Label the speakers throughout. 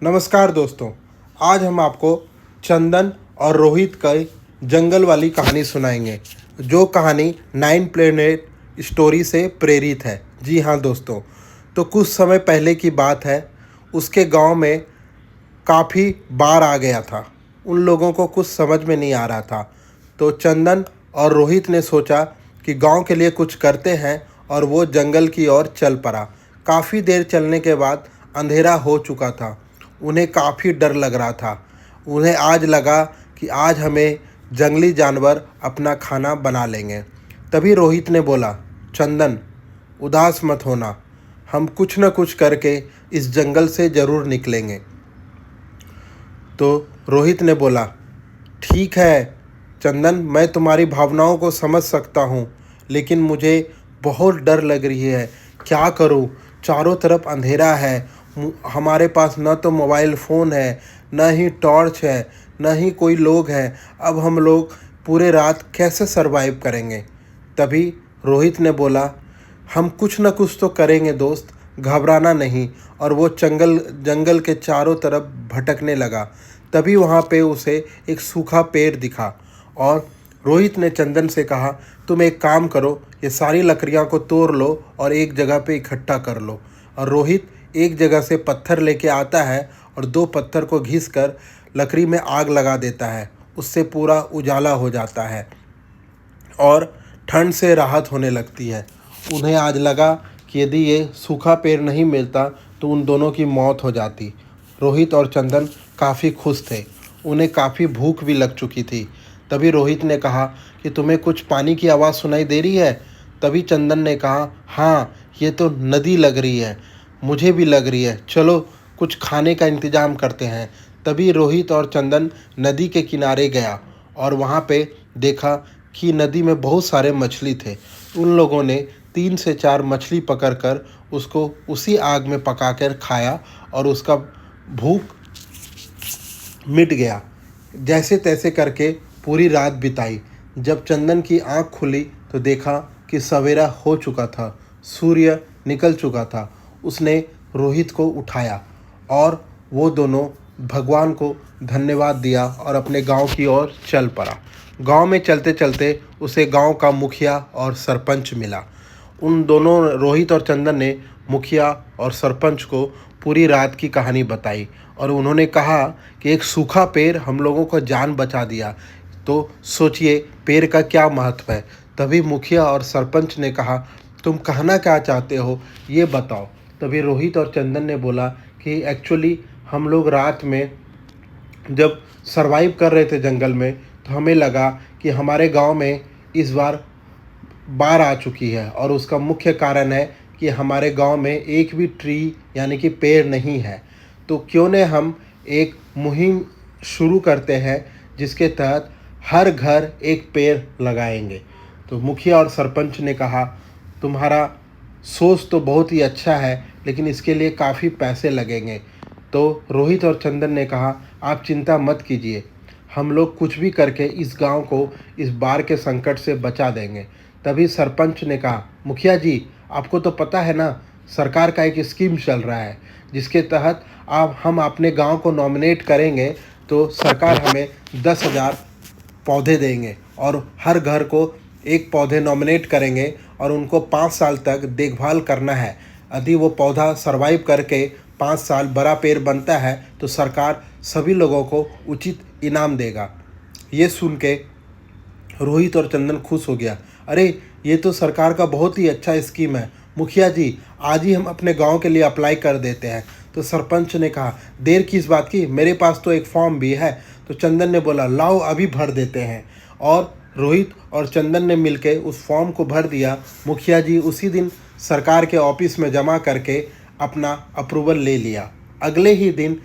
Speaker 1: नमस्कार दोस्तों। आज हम आपको चंदन और रोहित का जंगल वाली कहानी सुनाएंगे, जो कहानी 9 प्लेनेट स्टोरी से प्रेरित है। जी हाँ दोस्तों, तो कुछ समय पहले की बात है। उसके गांव में काफ़ी बाढ़ आ गया था। उन लोगों को कुछ समझ में नहीं आ रहा था, तो चंदन और रोहित ने सोचा कि गांव के लिए कुछ करते हैं, और वो जंगल की ओर चल पड़ा। काफ़ी देर चलने के बाद अंधेरा हो चुका था। उन्हें काफ़ी डर लग रहा था। उन्हें आज लगा कि आज हमें जंगली जानवर अपना खाना बना लेंगे। तभी रोहित ने बोला, चंदन, उदास मत होना, हम कुछ न कुछ करके इस जंगल से ज़रूर निकलेंगे। तो रोहित ने बोला, ठीक है चंदन, मैं तुम्हारी भावनाओं को समझ सकता हूँ, लेकिन मुझे बहुत डर लग रही है। क्या करूँ? चारों तरफ अंधेरा है। हमारे पास न तो मोबाइल फ़ोन है, न ही टॉर्च है, न ही कोई लोग हैं। अब हम लोग पूरे रात कैसे सरवाइव करेंगे? तभी रोहित ने बोला, हम कुछ न कुछ तो करेंगे दोस्त, घबराना नहीं। और वो जंगल के चारों तरफ भटकने लगा। तभी वहाँ पे उसे एक सूखा पेड़ दिखा, और रोहित ने चंदन से कहा, तुम एक काम करो, ये सारी लकड़ियाँ को तोड़ लो और एक जगह पे इकट्ठा कर लो। और रोहित एक जगह से पत्थर लेके आता है और 2 पत्थर को घिस कर लकड़ी में आग लगा देता है। उससे पूरा उजाला हो जाता है और ठंड से राहत होने लगती है। उन्हें आज लगा कि यदि ये सूखा पेड़ नहीं मिलता तो उन दोनों की मौत हो जाती। रोहित और चंदन काफ़ी खुश थे। उन्हें काफ़ी भूख भी लग चुकी थी। तभी रोहित ने कहा कि तुम्हें कुछ पानी की आवाज़ सुनाई दे रही है? तभी चंदन ने कहा, हाँ, ये तो नदी लग रही है, मुझे भी लग रही है। चलो कुछ खाने का इंतज़ाम करते हैं। तभी रोहित और चंदन नदी के किनारे गया और वहाँ पे देखा कि नदी में बहुत सारे मछली थे। उन लोगों ने 3 से 4 मछली पकड़कर उसको उसी आग में पकाकर खाया और उसका भूख मिट गया। जैसे तैसे करके पूरी रात बिताई। जब चंदन की आँख खुली तो देखा कि सवेरा हो चुका था, सूर्य निकल चुका था। उसने रोहित को उठाया और वो दोनों भगवान को धन्यवाद दिया और अपने गांव की ओर चल पड़ा। गांव में चलते चलते उसे गांव का मुखिया और सरपंच मिला। उन दोनों, रोहित और चंदन ने मुखिया और सरपंच को पूरी रात की कहानी बताई, और उन्होंने कहा कि एक सूखा पेड़ हम लोगों को जान बचा दिया, तो सोचिए पेड़ का क्या महत्व है। तभी मुखिया और सरपंच ने कहा, तुम कहना क्या चाहते हो, ये बताओ। तभी रोहित और चंदन ने बोला कि एक्चुअली हम लोग रात में जब सरवाइव कर रहे थे जंगल में, तो हमें लगा कि हमारे गांव में इस बार बाढ़ आ चुकी है, और उसका मुख्य कारण है कि हमारे गांव में एक भी ट्री यानी कि पेड़ नहीं है। तो क्यों न हम एक मुहिम शुरू करते हैं, जिसके तहत हर घर एक पेड़ लगाएंगे। तो मुखिया और सरपंच ने कहा, तुम्हारा सोच तो बहुत ही अच्छा है, लेकिन इसके लिए काफ़ी पैसे लगेंगे। तो रोहित और चंदन ने कहा, आप चिंता मत कीजिए, हम लोग कुछ भी करके इस गांव को इस बाढ़ के संकट से बचा देंगे। तभी सरपंच ने कहा, मुखिया जी, आपको तो पता है ना, सरकार का एक स्कीम चल रहा है, जिसके तहत हम अपने गांव को नॉमिनेट करेंगे तो सरकार हमें 10,000 पौधे देंगे, और हर घर को एक पौधे नॉमिनेट करेंगे, और उनको 5 साल तक देखभाल करना है। यदि वो पौधा सरवाइव करके 5 साल बड़ा पेड़ बनता है तो सरकार सभी लोगों को उचित इनाम देगा। ये सुन के रोहित और चंदन खुश हो गया। अरे, ये तो सरकार का बहुत ही अच्छा स्कीम है मुखिया जी, आज ही हम अपने गांव के लिए अप्लाई कर देते हैं। तो सरपंच ने कहा, देर किस बात की, मेरे पास तो एक फॉर्म भी है। तो चंदन ने बोला, लाओ अभी भर देते हैं। और रोहित और चंदन ने मिलकर उस फॉर्म को भर दिया। मुखिया जी उसी दिन सरकार के ऑफिस में जमा करके अपना अप्रूवल ले लिया। अगले ही दिन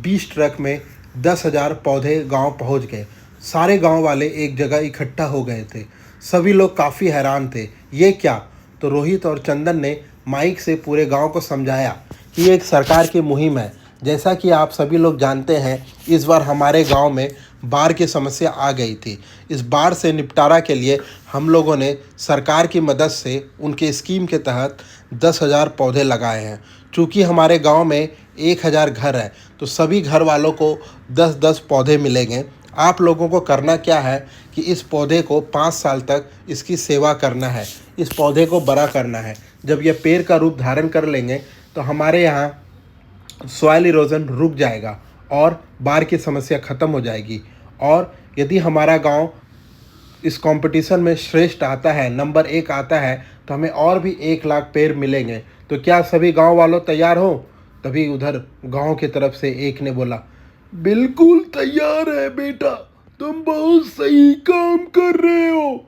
Speaker 1: 20 ट्रक में 10,000 पौधे गांव पहुंच गए। सारे गांव वाले एक जगह इकट्ठा हो गए थे। सभी लोग काफ़ी हैरान थे, ये क्या? तो रोहित और चंदन ने माइक से पूरे गांव को समझाया कि ये एक सरकार की मुहिम है। जैसा कि आप सभी लोग जानते हैं, इस बार हमारे गांव में बाढ़ की समस्या आ गई थी। इस बाढ़ से निपटारा के लिए हम लोगों ने सरकार की मदद से उनके स्कीम के तहत 10,000 पौधे लगाए हैं। चूँकि हमारे गांव में 1000 घर है, तो सभी घर वालों को 10-10 पौधे मिलेंगे। आप लोगों को करना क्या है कि इस पौधे को 5 साल तक इसकी सेवा करना है, इस पौधे को बड़ा करना है। जब यह पेड़ का रूप धारण कर लेंगे तो हमारे यहाँ सॉइल इरोजन रुक जाएगा और बाढ़ की समस्या ख़त्म हो जाएगी। और यदि हमारा गांव इस कंपटीशन में श्रेष्ठ आता है, नंबर 1 आता है, तो हमें और भी 1 लाख पेड़ मिलेंगे। तो क्या सभी गांव वालों तैयार हो? तभी उधर गांव की तरफ से एक ने बोला, बिल्कुल तैयार है बेटा, तुम बहुत सही काम कर रहे हो,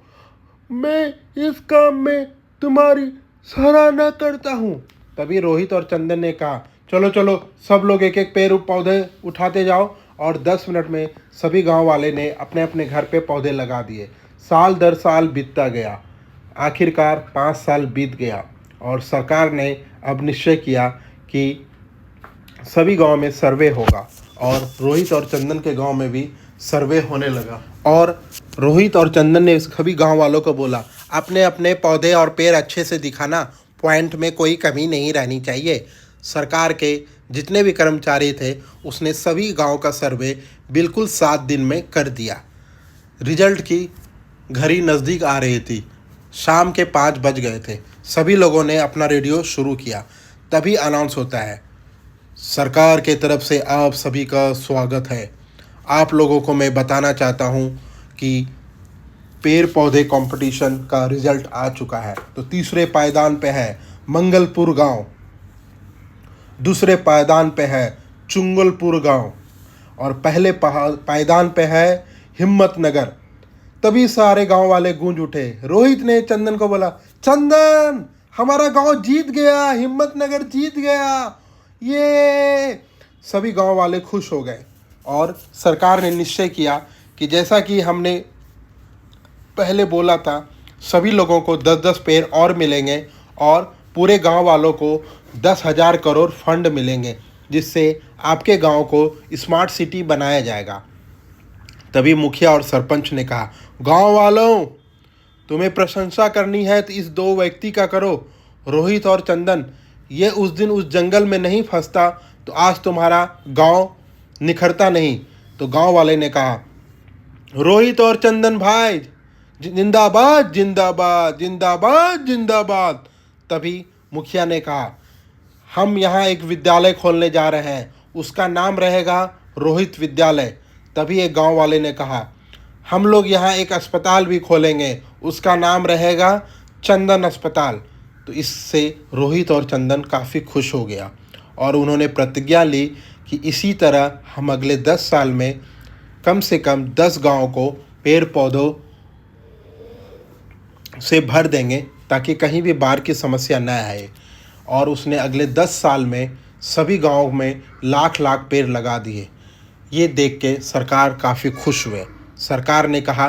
Speaker 1: मैं इस काम में तुम्हारी सराहना करता हूँ। तभी रोहित और चंदन ने कहा, चलो चलो सब लोग एक एक पेड़ पौधे उठाते जाओ। और 10 मिनट में सभी गांव वाले ने अपने अपने घर पे पौधे लगा दिए। साल दर साल बीतता गया, आखिरकार 5 साल बीत गया और सरकार ने अब निश्चय किया कि सभी गांव में सर्वे होगा। और रोहित और चंदन के गांव में भी सर्वे होने लगा। और रोहित और चंदन ने सभी गांव वालों को बोला, अपने अपने पौधे और पेड़ अच्छे से दिखाना, पॉइंट में कोई कमी नहीं रहनी चाहिए। सरकार के जितने भी कर्मचारी थे उसने सभी गांव का सर्वे बिल्कुल 7 दिन में कर दिया। रिजल्ट की घड़ी नज़दीक आ रही थी, शाम के 5 बज गए थे। सभी लोगों ने अपना रेडियो शुरू किया। तभी अनाउंस होता है, सरकार के तरफ से आप सभी का स्वागत है। आप लोगों को मैं बताना चाहता हूँ कि पेड़ पौधे कंपटीशन का रिजल्ट आ चुका है। तो तीसरे पायदान पे है मंगलपुर गांव, दूसरे पायदान पे है चुंगलपुर गांव और पहले पायदान पे है हिम्मतनगर। तभी सारे गांव वाले गूंज उठे। रोहित ने चंदन को बोला, चंदन हमारा गांव जीत गया, हिम्मतनगर जीत गया, ये। सभी गांव वाले खुश हो गए और सरकार ने निश्चय किया कि जैसा कि हमने पहले बोला था, सभी लोगों को 10-10 पेड़ और मिलेंगे और पूरे गांव वालों को 10,000 करोड़ फंड मिलेंगे, जिससे आपके गांव को स्मार्ट सिटी बनाया जाएगा। तभी मुखिया और सरपंच ने कहा, गांव वालों, तुम्हें प्रशंसा करनी है तो इस 2 व्यक्ति का करो, रोहित और चंदन। ये उस दिन उस जंगल में नहीं फंसता तो आज तुम्हारा गांव निखरता नहीं। तो गांव वाले ने कहा, रोहित और चंदन भाई जिंदाबाद जिंदाबाद जिंदाबाद जिंदाबाद। तभी मुखिया ने कहा, हम यहाँ एक विद्यालय खोलने जा रहे हैं, उसका नाम रहेगा रोहित विद्यालय। तभी एक गांव वाले ने कहा, हम लोग यहाँ एक अस्पताल भी खोलेंगे, उसका नाम रहेगा चंदन अस्पताल। तो इससे रोहित और चंदन काफ़ी खुश हो गया और उन्होंने प्रतिज्ञा ली कि इसी तरह हम अगले 10 साल में कम से कम 10 गाँव को पेड़ पौधों से भर देंगे ताकि कहीं भी बाढ़ की समस्या न आए। और उसने अगले 10 साल में सभी गाँव में लाख लाख पेड़ लगा दिए। ये देख के सरकार काफ़ी खुश हुए। सरकार ने कहा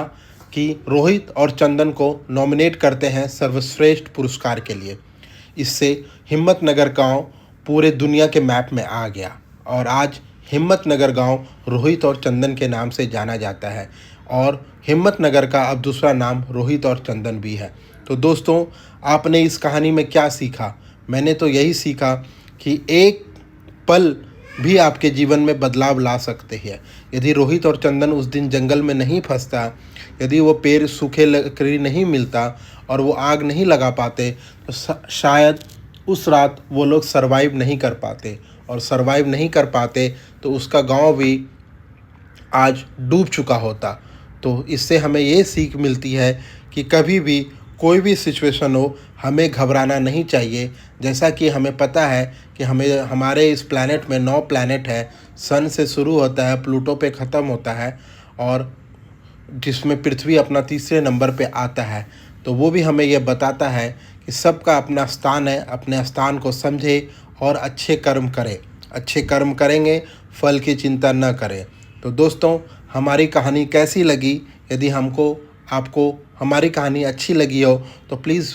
Speaker 1: कि रोहित और चंदन को नॉमिनेट करते हैं सर्वश्रेष्ठ पुरस्कार के लिए। इससे हिम्मतनगर गांव पूरे दुनिया के मैप में आ गया और आज हिम्मतनगर गांव रोहित और चंदन के नाम से जाना जाता है और हिम्मतनगर का अब दूसरा नाम रोहित और चंदन भी है। तो दोस्तों, आपने इस कहानी में क्या सीखा? मैंने तो यही सीखा कि एक पल भी आपके जीवन में बदलाव ला सकते हैं। यदि रोहित और चंदन उस दिन जंगल में नहीं फंसता, यदि वो पेड़ सूखे लकड़ी नहीं मिलता और वो आग नहीं लगा पाते, तो शायद उस रात वो लोग सरवाइव नहीं कर पाते और सरवाइव नहीं कर पाते तो उसका गांव भी आज डूब चुका होता। तो इससे हमें ये सीख मिलती है कि कभी भी कोई भी सिचुएशन हो, हमें घबराना नहीं चाहिए। जैसा कि हमें पता है कि हमारे इस प्लैनेट में 9 प्लैनेट है। सन से शुरू होता है, प्लूटो पे ख़त्म होता है और जिसमें पृथ्वी अपना तीसरे नंबर पे आता है। तो वो भी हमें ये बताता है कि सबका अपना स्थान है, अपने स्थान को समझे और अच्छे कर्म करें। अच्छे कर्म करेंगे, फल की चिंता न करें। तो दोस्तों, हमारी कहानी कैसी लगी? यदि आपको हमारी कहानी अच्छी लगी हो तो प्लीज़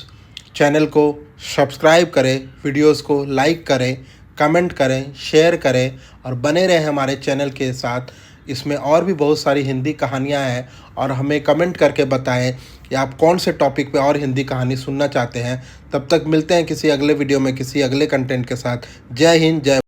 Speaker 1: चैनल को सब्सक्राइब करें, वीडियोस को लाइक करें, कमेंट करें, शेयर करें और बने रहें हमारे चैनल के साथ। इसमें और भी बहुत सारी हिंदी कहानियाँ हैं और हमें कमेंट करके बताएं कि आप कौन से टॉपिक पे और हिंदी कहानी सुनना चाहते हैं। तब तक मिलते हैं किसी अगले वीडियो में किसी अगले कंटेंट के साथ। जय हिंद, जय